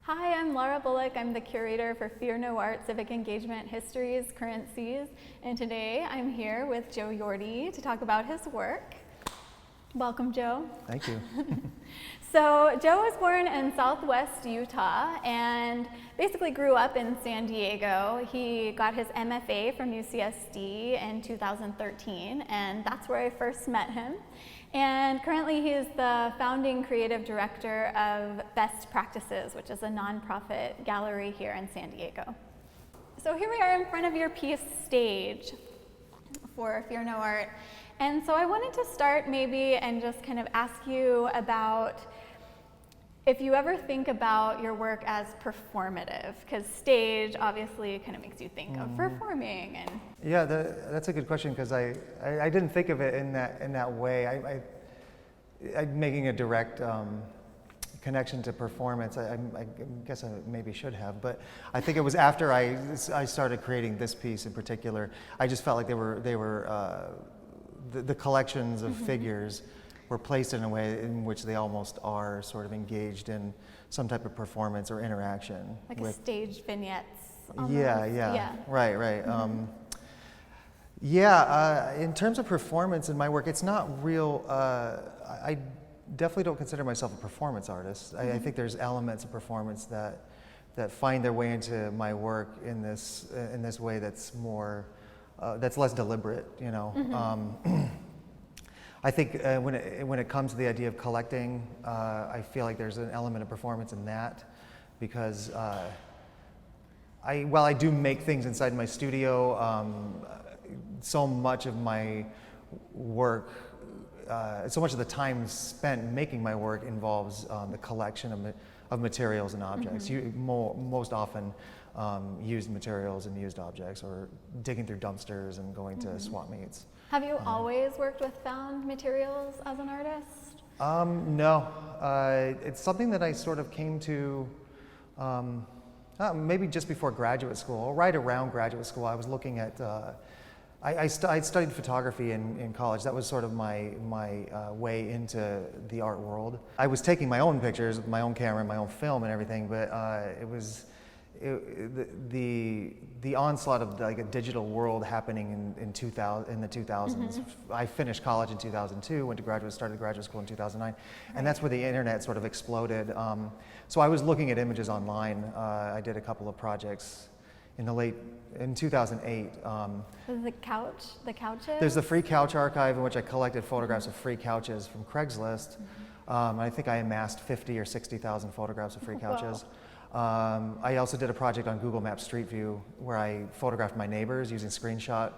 Hi, I'm Lara Bullock. I'm the curator for Fear No Art, Civic Engagement, Histories, Currencies, and today I'm here with Joe Yorty to talk about his work. Welcome, Joe. Thank you. So Joe was born in Southwest Utah and basically grew up in San Diego. He got his MFA from UCSD in 2013, and that's where I first met him. And currently he is the founding creative director of Best Practices, which is a nonprofit gallery here in San Diego. So here we are in front of your piece Stage for Fear No Art. And so I wanted to start maybe and just kind of ask you about if you ever think about your work as performative, because stage obviously kind of makes you think of performing. And Yeah, that's a good question because I didn't think of it in that way. I'm making a direct connection to performance. I guess I maybe should have, but I think it was after I started creating this piece in particular. I just felt like the collections of figures were placed in a way in which they almost are sort of engaged in some type of performance or interaction. like a stage vignettes. Almost. Yeah. Right. In terms of performance in my work, it's not real. I definitely don't consider myself a performance artist. I think there's elements of performance that find their way into my work in this way that's more that's less deliberate. You know. I think when it comes to the idea of collecting, I feel like there's an element of performance in that because while I do make things inside my studio, so much of my work, so much of the time spent making my work involves the collection of materials and objects. Most often used materials and used objects, or digging through dumpsters and going to swap meets. Have you always worked with found materials as an artist? No, it's something that I sort of came to maybe just before graduate school, right around graduate school. I was looking at, I studied photography in college. That was sort of my way into the art world. I was taking my own pictures with my own camera and my own film and everything, but it was the onslaught of like a digital world happening in the 2000s. I finished college in 2002, started graduate school in 2009, and that's where the internet sort of exploded. So I was looking at images online. I did a couple of projects in 2008. The couches? There's the Free Couch Archive, in which I collected photographs of free couches from Craigslist. I think I amassed 50 or 60,000 photographs of free couches. I also did a project on Google Maps Street View where I photographed my neighbors using screenshot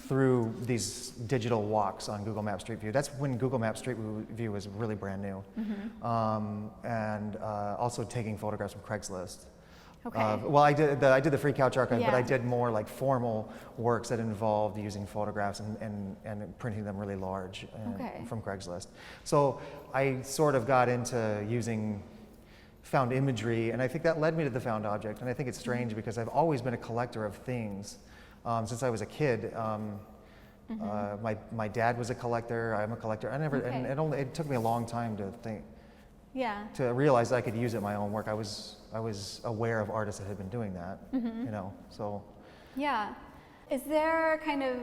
through these digital walks on Google Maps Street View. That's when Google Maps Street View was really brand new. And also taking photographs from Craigslist. Okay. Well, I did the Free Couch Archive, but I did more like formal works that involved using photographs and printing them really large from Craigslist. So I sort of got into using found imagery, and I think that led me to the found object. And I think it's strange because I've always been a collector of things since I was a kid. My dad was a collector. I'm a collector. And it took me a long time to think. Yeah. To realize that I could use it in my own work. I was aware of artists that had been doing that. You know. So. Yeah. Is there kind of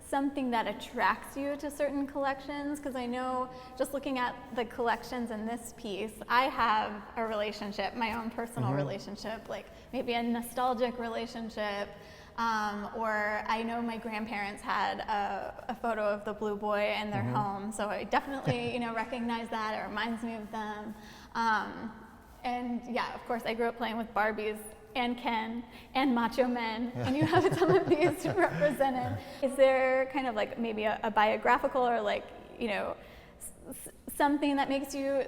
something that attracts you to certain collections? Because I know, just looking at the collections in this piece, I have a relationship, my own personal relationship, like maybe a nostalgic relationship, or I know my grandparents had a photo of the Blue Boy in their home, so I definitely recognize that. It reminds me of them. And yeah, of course, I grew up playing with Barbies and Ken and Macho Men, and you have some of these represented. Is there kind of like maybe a biographical or like, something that makes you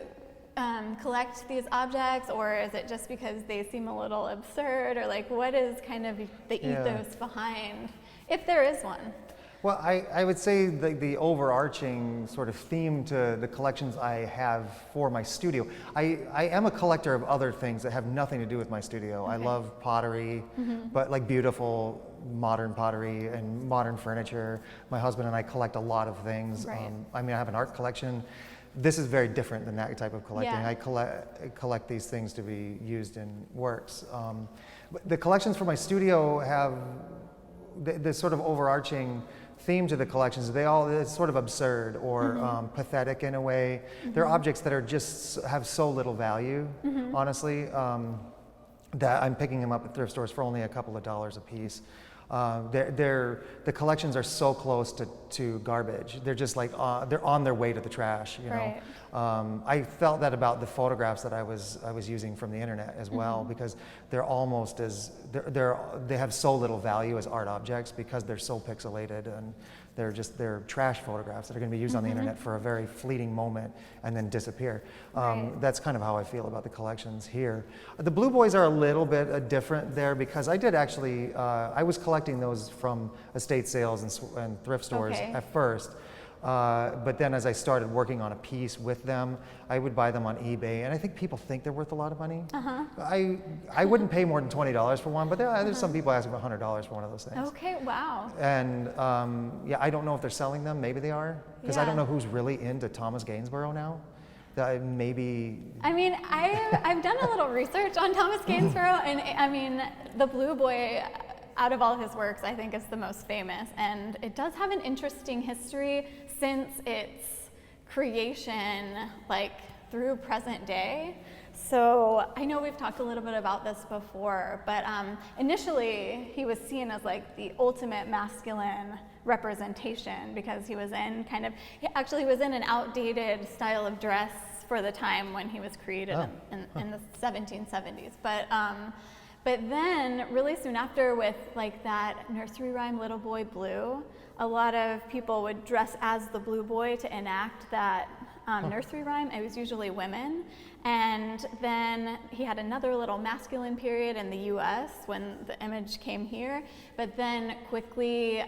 collect these objects, or is it just because they seem a little absurd, or like what is kind of the ethos behind, if there is one? Well, I would say the overarching sort of theme to the collections I have for my studio, I am a collector of other things that have nothing to do with my studio. I love pottery, but like beautiful modern pottery and modern furniture. My husband and I collect a lot of things. Right. I mean, I have an art collection this is very different than that type of collecting. Yeah. I collect these things to be used in works. But the collections for my studio have the sort of overarching theme to the collections. It's sort of absurd or pathetic in a way. They're objects that are just have so little value, honestly, that I'm picking them up at thrift stores for only a couple of dollars a piece. The collections are so close to garbage. They're just like they're on their way to the trash. You know, I felt that about the photographs that I was using from the internet as well, because they're almost as they have so little value as art objects because they're so pixelated, and they're trash photographs that are going to be used on the internet for a very fleeting moment and then disappear. That's kind of how I feel about the collections here. The Blue Boys are a little bit different there because I did actually I was collecting those from estate sales and thrift stores at first. But then as I started working on a piece with them, I would buy them on eBay, and I think people think they're worth a lot of money. I wouldn't pay more than $20 for one, but there's some people asking for $100 for one of those things. Okay, wow. And yeah, I don't know if they're selling them. Maybe they are, because I don't know who's really into Thomas Gainsborough now. Maybe. I mean, I've done a little research on Thomas Gainsborough, and I mean, the Blue Boy, out of all his works, I think is the most famous, and it does have an interesting history since its creation, like through present day. So I know we've talked a little bit about this before, but initially he was seen as like the ultimate masculine representation because he was in he was in an outdated style of dress for the time when he was created in the 1770s. But then, really soon after, with like that nursery rhyme, Little Boy Blue, a lot of people would dress as the Blue Boy to enact that nursery rhyme. It was usually women. And then he had another little masculine period in the US when the image came here, but then quickly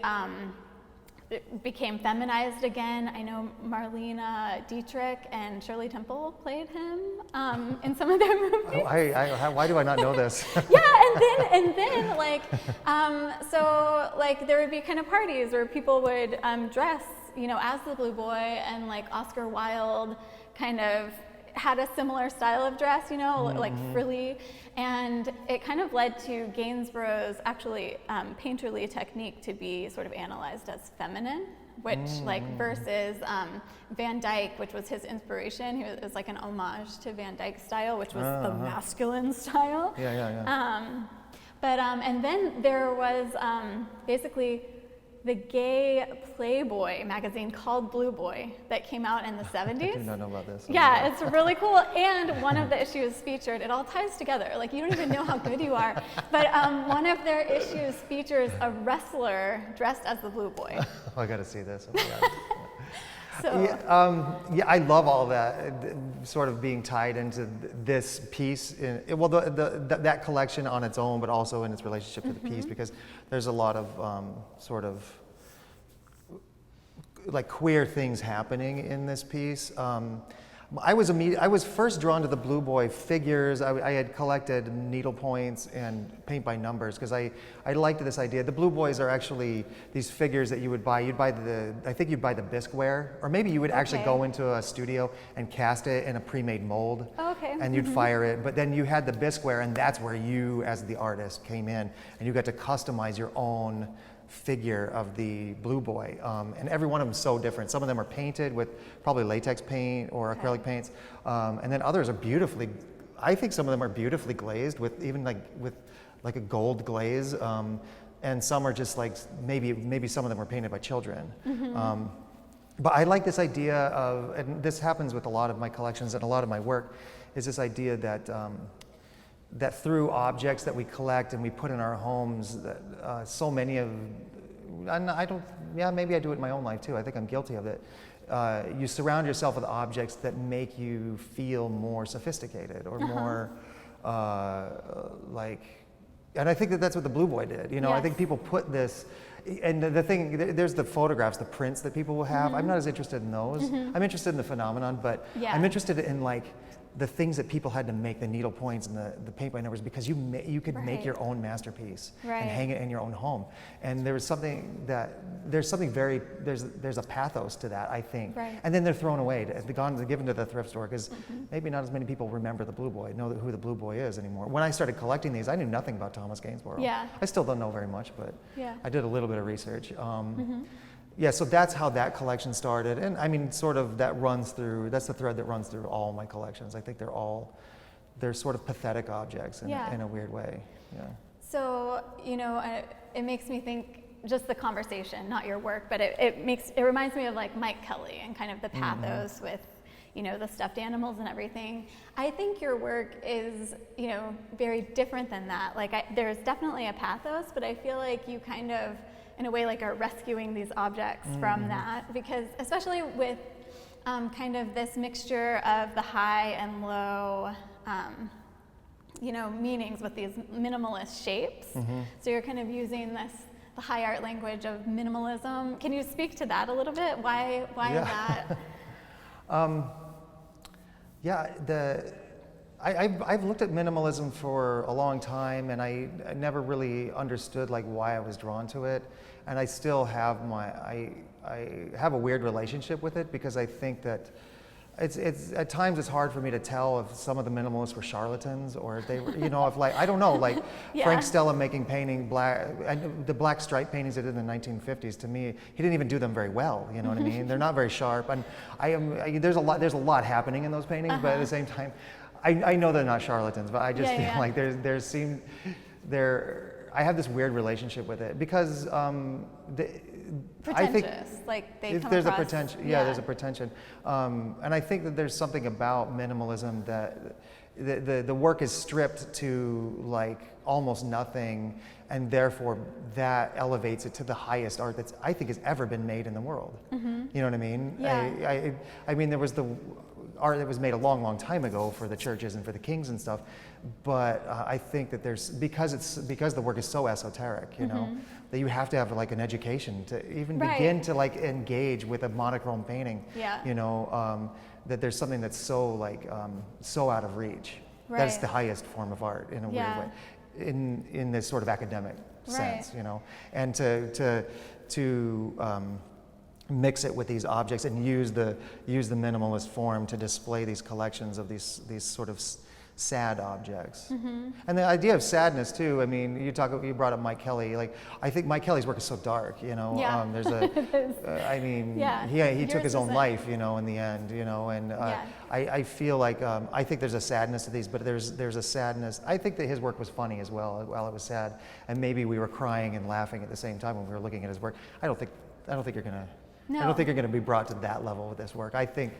it became feminized again. I know Marlene Dietrich and Shirley Temple played him in some of their movies. Why do I not know this? Yeah, and then like, so like there would be kind of parties where people would dress, you know, as the Blue Boy, and like Oscar Wilde kind of had a similar style of dress, you know, like frilly, and it kind of led to Gainsborough's actually painterly technique to be sort of analyzed as feminine, which like versus Van Dyck, which was his inspiration. It was like an homage to Van Dyck's style, which was the masculine style. And then there was basically the gay Playboy magazine called Blue Boy that came out in the 70s. I do not know about this. Yeah, it's really cool. And one of the issues featured, it all ties together. Like, you don't even know how good you are. But one of their issues features a wrestler dressed as the Blue Boy. I got to see this. Oh my God. Yeah, I love all that sort of being tied into this piece. That collection on its own, but also in its relationship to the piece, because there's a lot of sort of like queer things happening in this piece. I was first drawn to the Blue Boy figures. I had collected needle points and paint by numbers because I liked this idea. The Blue Boys are actually these figures that you would buy. I think you'd buy the bisqueware, or maybe you would actually go into a studio and cast it in a pre-made mold. And you'd fire it. But then you had the bisqueware, and that's where you, as the artist, came in, and you got to customize your own figure of the Blue Boy, and every one of them is so different. Some of them are painted with probably latex paint or acrylic paints, and then others are beautifully, I think some of them are beautifully glazed with even with a gold glaze, and some are just like, maybe some of them were painted by children. But I like this idea of, and this happens with a lot of my collections and a lot of my work, is this idea that that through objects that we collect and we put in our homes, that so many of, and maybe I do it in my own life too. I think I'm guilty of it. You surround yourself with objects that make you feel more sophisticated or more and I think that's what the Blue Boy did. You know, I think people put this, and the thing, there's the photographs, the prints that people will have. I'm not as interested in those. I'm interested in the phenomenon, but I'm interested in like the things that people had to make, the needle points and the paint by numbers, because you could make your own masterpiece and hang it in your own home. And there's a pathos to that, I think. Right. And then they're thrown away, they're given to the thrift store, because maybe not as many people remember the Blue Boy, know who the Blue Boy is anymore. When I started collecting these, I knew nothing about Thomas Gainsborough. Yeah. I still don't know very much, but I did a little bit of research. Yeah, so that's how that collection started, and I mean, sort of that's the thread that runs through all my collections. I think they're sort of pathetic objects in a weird way. Yeah. So, it makes me think, just the conversation, not your work, but it reminds me of like Mike Kelly and kind of the pathos with, the stuffed animals and everything. I think your work is, very different than that. Like, there's definitely a pathos, but I feel like you kind of, in a way, like, are rescuing these objects from that, because especially with kind of this mixture of the high and low, meanings with these minimalist shapes. So you're kind of using the high art language of minimalism. Can you speak to that a little bit? Why that? I've looked at minimalism for a long time, and I never really understood like why I was drawn to it, and I still have I have a weird relationship with it, because I think that it's at times it's hard for me to tell if some of the minimalists were charlatans, or if they were, if like, I don't know, like Frank Stella making the black stripe paintings they did in the 1950s, to me, he didn't even do them very well, you know what I mean? They're not very sharp, and there's a lot happening in those paintings, but at the same time, I know they're not charlatans, but I just feel like I have this weird relationship with it, because I think like they come there's across, a pretension. Yeah, there's a pretension, and I think that there's something about minimalism that the work is stripped to like almost nothing, and therefore that elevates it to the highest art that's I think has ever been made in the world. You know what I mean? Yeah. I mean, there was the art that was made a long, long time ago for the churches and for the kings and stuff, but I think that because the work is so esoteric, that you have to have like an education to even begin to like engage with a monochrome painting. That there's something that's so like so out of reach. That's the highest form of art in a weird way, in this sort of academic sense, and to mix it with these objects and use the minimalist form to display these collections of these sort of sad objects. And the idea of sadness too, I mean, you brought up Mike Kelly, like I think Mike Kelly's work is so dark, there's I mean, he took his own life, in the end, and I feel like I think there's a sadness to these, but there's a sadness. I think that his work was funny as well while it was sad, and maybe we were crying and laughing at the same time when we were looking at his work. I don't think you're gonna be brought to that level with this work. I think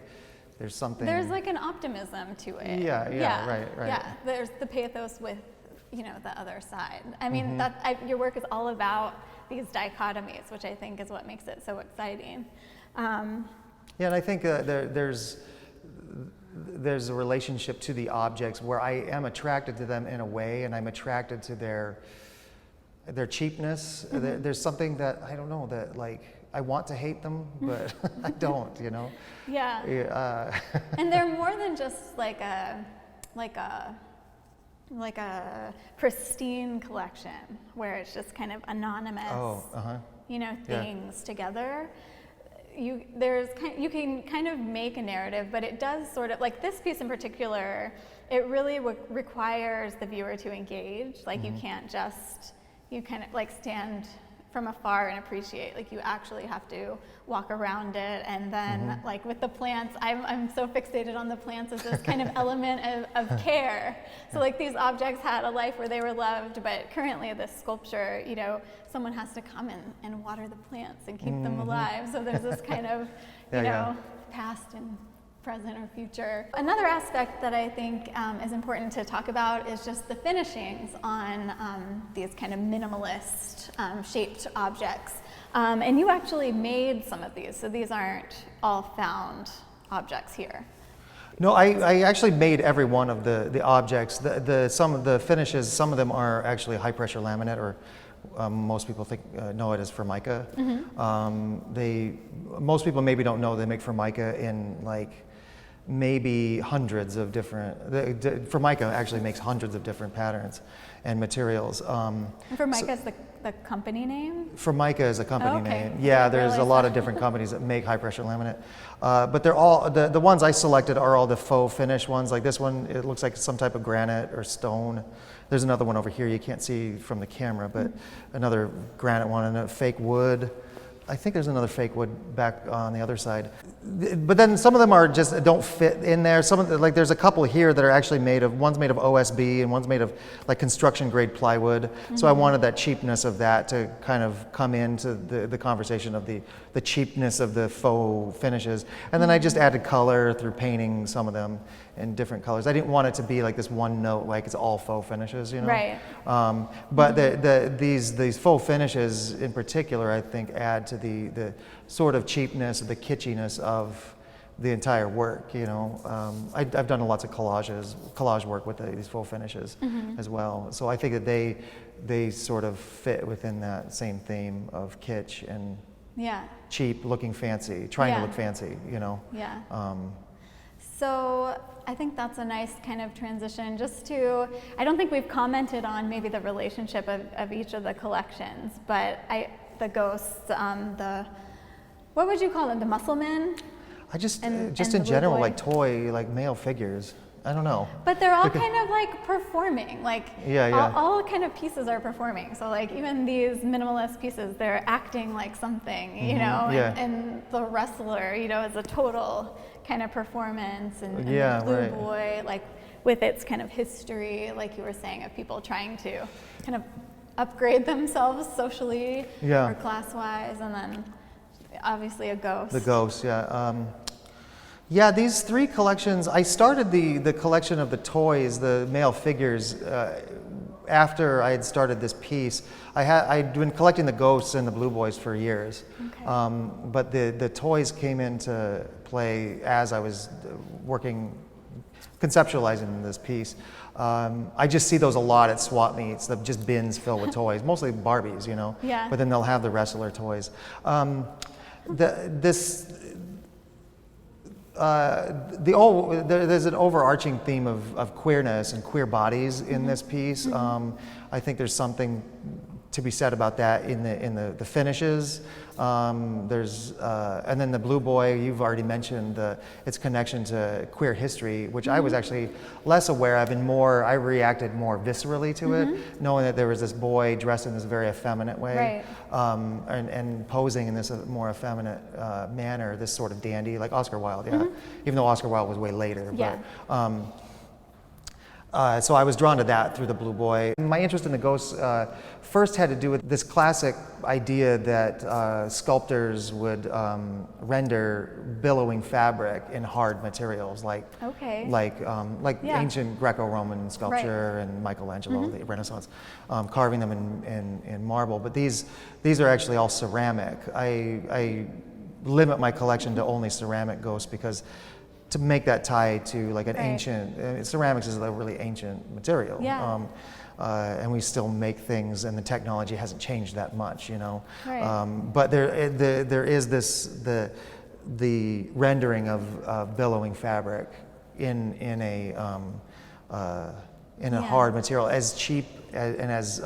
there's something. There's like an optimism to it. Right. Yeah, there's the pathos with, the other side. I mean, your work is all about these dichotomies, which I think is what makes it so exciting. And I think there's a relationship to the objects where I am attracted to them in a way, and I'm attracted to their cheapness. There's something that I don't know, that like I want to hate them, but I don't, Yeah. And they're more than just like a pristine collection where it's just kind of anonymous, things together. You can kind of make a narrative, but it does sort of, like this piece in particular, it really requires the viewer to engage. Like you can't just, you kind of like stand from afar and appreciate, like you actually have to walk around it, and then like with the plants, I'm so fixated on the plants as this kind of element of care. So like these objects had a life where they were loved, but currently this sculpture, someone has to come and water the plants and keep them alive. So there's this kind of, past and present or future. Another aspect that I think is important to talk about is just the finishings on these kind of minimalist shaped objects. And you actually made some of these, so these aren't all found objects here. No, I actually made every one of the objects. Some of the finishes, some of them are actually high pressure laminate, or most people know it as Formica. Most people maybe don't know they make Formica in like maybe hundreds of different, Formica actually makes hundreds of different patterns and materials. And Formica is the company name? Formica is a company okay. name. Yeah, there's a lot of different companies that make high pressure laminate. But they're all, the ones I selected are all the faux finish ones. Like this one, it looks like some type of granite or stone. There's another one over here you can't see from the camera, but another granite one and a fake wood. I think there's another fake wood back on the other side. But then some of them are just don't fit in there. Some of the, like there's a couple here that are actually made of, one's made of OSB and one's made of like construction grade plywood. So I wanted that cheapness of that to kind of come into the conversation of the cheapness of the faux finishes. And then I just added color through painting some of them in different colors. I didn't want it to be like this one note, like it's all faux finishes, you know? Right. But these faux finishes in particular, I think, add to the sort of cheapness, the kitschiness of the entire work, you know? I've done lots of collage work with these faux finishes as well. So I think that they sort of fit within that same theme of kitsch and cheap, looking fancy, trying to look fancy, you know? Yeah. So I think that's a nice kind of transition just to, I don't think we've commented on maybe the relationship of each of the collections, but the ghosts, what would you call them, the muscle men? Just and in the general, blue boy? like toy, like male figures. I don't know. But they're all kind of like performing, like Yeah. all kind of pieces are performing. So like even these minimalist pieces, they're acting like something, you know, Yeah. and the wrestler, you know, is a total kind of performance, and Yeah, the blue right. boy, like with its kind of history, like you were saying, of people trying to kind of upgrade themselves socially or class-wise, and then obviously a ghost. The ghost, yeah. Yeah, these three collections, I started the collection of the toys, the male figures, after I had started this piece. I'd been collecting the ghosts and the blue boys for years. Okay. But the toys came into play as I was conceptualizing this piece. I just see those a lot at swap meets, just bins filled with toys, mostly Barbies, you know? Yeah. But then they'll have the wrestler toys. There's an overarching theme of queerness and queer bodies in this piece. I think there's something to be said about that in the finishes. And then the blue boy, you've already mentioned its connection to queer history, which I was actually less aware of, and I reacted more viscerally to it, knowing that there was this boy dressed in this very effeminate way, and posing in this more effeminate manner, this sort of dandy, like Oscar Wilde, even though Oscar Wilde was way later. Yeah. So I was drawn to that through the blue boy. My interest in the ghosts first had to do with this classic idea that sculptors would render billowing fabric in hard materials, like ancient Greco-Roman sculpture and Michelangelo, the Renaissance, carving them in marble. But these are actually all ceramic. I limit my collection to only ceramic ghosts because to make that tie to like an ancient, ceramics is a really ancient material. Yeah. And we still make things, and the technology hasn't changed that much, you know. Right. But there is the rendering of billowing fabric in a hard material, as cheap and as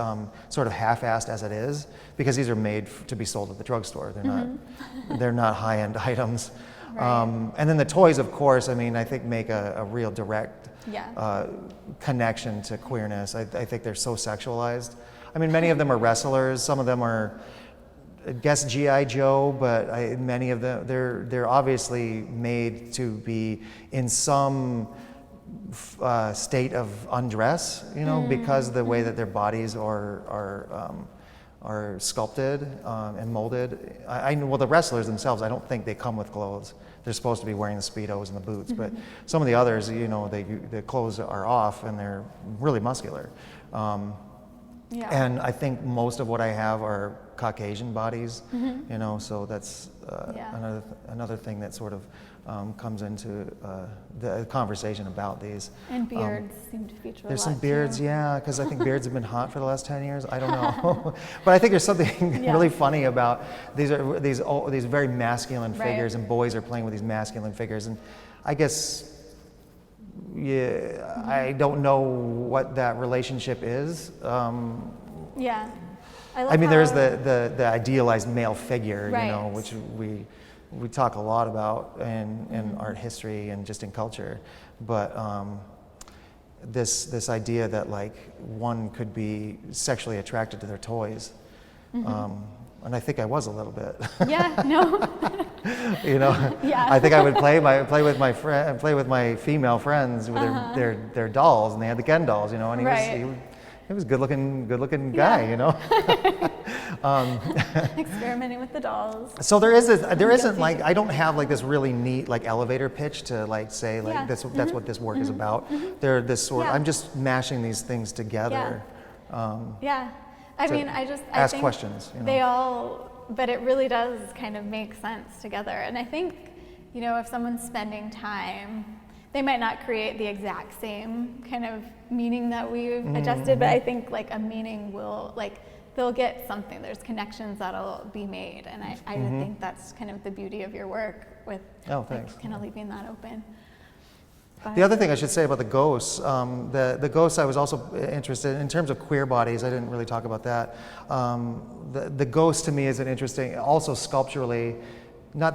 sort of half-assed as it is, because these are made to be sold at the drugstore. They're not high-end items. Right. And then the toys, of course, I mean, I think make a real direct connection to queerness. I think they're so sexualized. I mean, many of them are wrestlers. Some of them are, I guess, G.I. Joe, but many of them, they're obviously made to be in some state of undress, you know, because the way that their bodies are sculpted and molded. Well, the wrestlers themselves, I don't think they come with clothes. They're supposed to be wearing the Speedos and the boots, but some of the others, you know, the clothes are off and they're really muscular. And I think most of what I have are Caucasian bodies, you know, so that's another thing that sort of comes into the conversation about these. And beards seem to feature a lot. There's some beards, because I think beards have been hot for the last 10 years. I don't know. But I think there's something really funny about these very masculine figures, and boys are playing with these masculine figures. And I guess, yeah, I don't know what that relationship is. Yeah. I mean, there's the idealized male figure, Right. you know, which we talk a lot about in art history and just in culture, but this idea that like one could be sexually attracted to their toys, and I think I was a little bit. Yeah, no. You know, Yeah. I think I would play with my female friends with their dolls, and they had the Ken dolls, you know, and he was good looking guy, Yeah. you know. Experimenting with the dolls. So there isn't like, I don't have like this really neat like elevator pitch to like say like Yeah. that's what this work is about. They're this sort. Yeah. I'm just mashing these things together. Yeah. I to mean, I ask think questions, you know. they all, but it really does kind of make sense together. And I think, you know, if someone's spending time, they might not create the exact same kind of meaning that we've adjusted, but I think like a meaning will, like, they'll get something. There's connections that'll be made, and I think that's kind of the beauty of your work with thanks. like, kind of leaving that open. But The other thing I should say about the ghosts, the ghosts I was also interested in terms of queer bodies. I didn't really talk about that. The ghost to me is an interesting, also sculpturally, not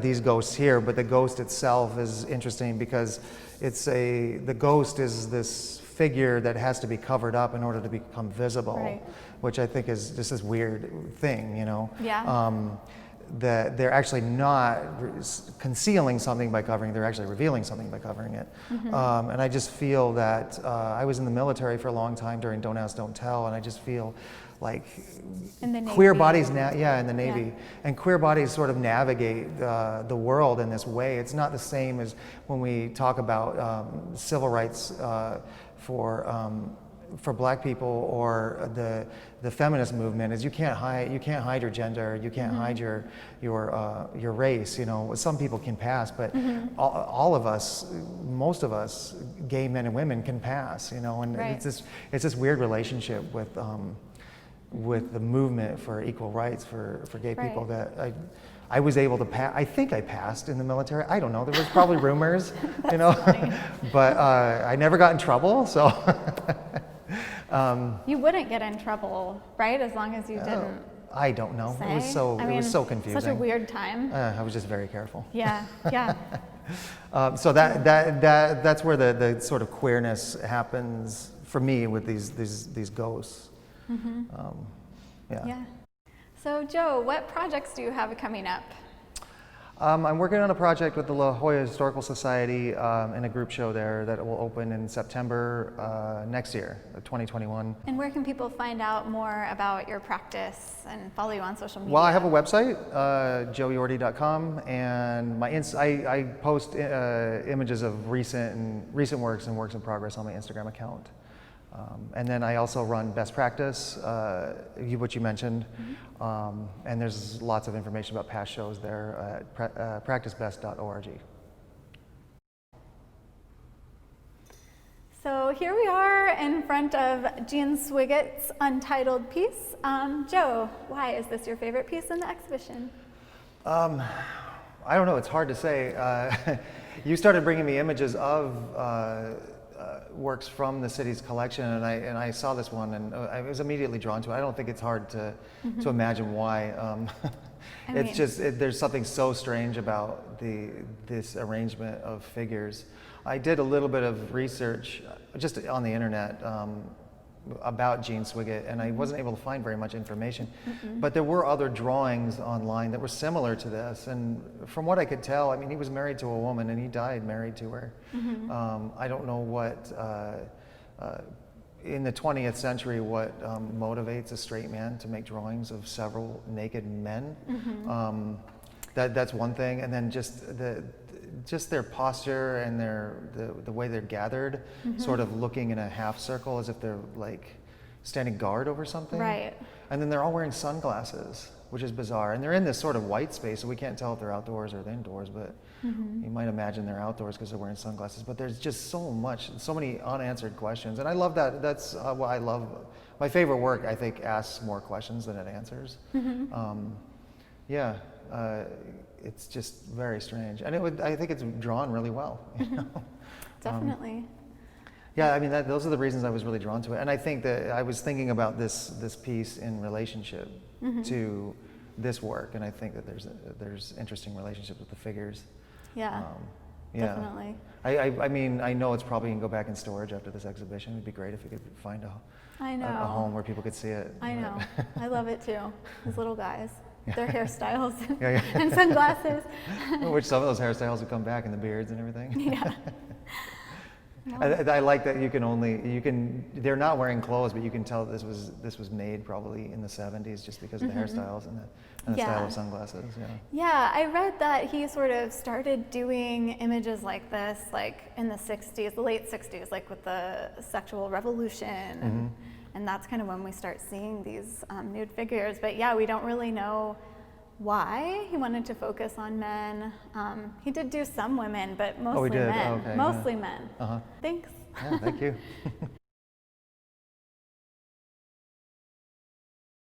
these ghosts here, but the ghost itself is interesting because the ghost is this figure that has to be covered up in order to become visible, Right. which I think is just this weird thing, you know. Yeah. That they're actually not concealing something by covering, they're actually revealing something by covering it. And I just feel that I was in the military for a long time during Don't Ask, Don't Tell, and I just feel like In the Navy. queer bodies, in the Navy, Yeah. and queer bodies sort of navigate the world in this way. It's not the same as when we talk about civil rights for Black people or the feminist movement. Is you can't hide your gender, you can't hide your race. You know, some people can pass, but all of us, most of us, gay men and women, can pass. You know, and Right. it's this weird relationship with the movement for equal rights for gay people Right. that I was able to pass. I think I passed in the military. I don't know. There was probably rumors, you know, but I never got in trouble. So. You wouldn't get in trouble, right? As long as you didn't I don't know. say. It was so confusing. Such a weird time. I was just very careful. Yeah, yeah. So that's where the sort of queerness happens for me with these ghosts. Yeah. So Joe, what projects do you have coming up? I'm working on a project with the La Jolla Historical Society in a group show there that will open in September next year, 2021. And where can people find out more about your practice and follow you on social media? Well, I have a website, joeyorty.com, and I post images of recent works and works in progress on my Instagram account. And then I also run Best Practice, which you mentioned, and there's lots of information about past shows there at practicebest.org. So here we are in front of Jean Swiggett's untitled piece. Joe, why is this your favorite piece in the exhibition? I don't know, it's hard to say. You started bringing me images of works from the city's collection, and I saw this one, and I was immediately drawn to it. I don't think it's hard to imagine why. It's just there's something so strange about this arrangement of figures. I did a little bit of research just on the internet about Jean Swiggett, and I wasn't able to find very much information. But there were other drawings online that were similar to this, and from what I could tell, I mean, he was married to a woman and he died married to her. I don't know what, in the 20th century, what motivates a straight man to make drawings of several naked men. That's one thing, and then just their posture and the way they're gathered, sort of looking in a half circle as if they're like standing guard over something. Right. And then they're all wearing sunglasses, which is bizarre. And they're in this sort of white space, so we can't tell if they're outdoors or indoors, but you might imagine they're outdoors because they're wearing sunglasses. But there's just so many unanswered questions. And I love that. That's what I love. My favorite work, I think, asks more questions than it answers. Yeah, it's just very strange, and I think it's drawn really well. You know? Definitely. Yeah, I mean, those are the reasons I was really drawn to it, and I think that I was thinking about this piece in relationship to this work, and I think that there's interesting relationships with the figures. Yeah, yeah. definitely. I mean, I know it's probably going to go back in storage after this exhibition. It'd be great if we could find a home where people could see it. I know. I love it too. These little guys, their hairstyles Yeah. and sunglasses. Which some of those hairstyles would come back, and the beards and everything. Yeah. I like that they're not wearing clothes, but you can tell this was made probably in the 70s just because of the hairstyles and the style of sunglasses. Yeah. Yeah, I read that he sort of started doing images like this, like in the 60s, the late 60s, like with the sexual revolution. And that's kind of when we start seeing these nude figures. But yeah, we don't really know why he wanted to focus on men. He did do some women, but mostly men. Okay, mostly men. Uh-huh. Thanks. Yeah, thank you.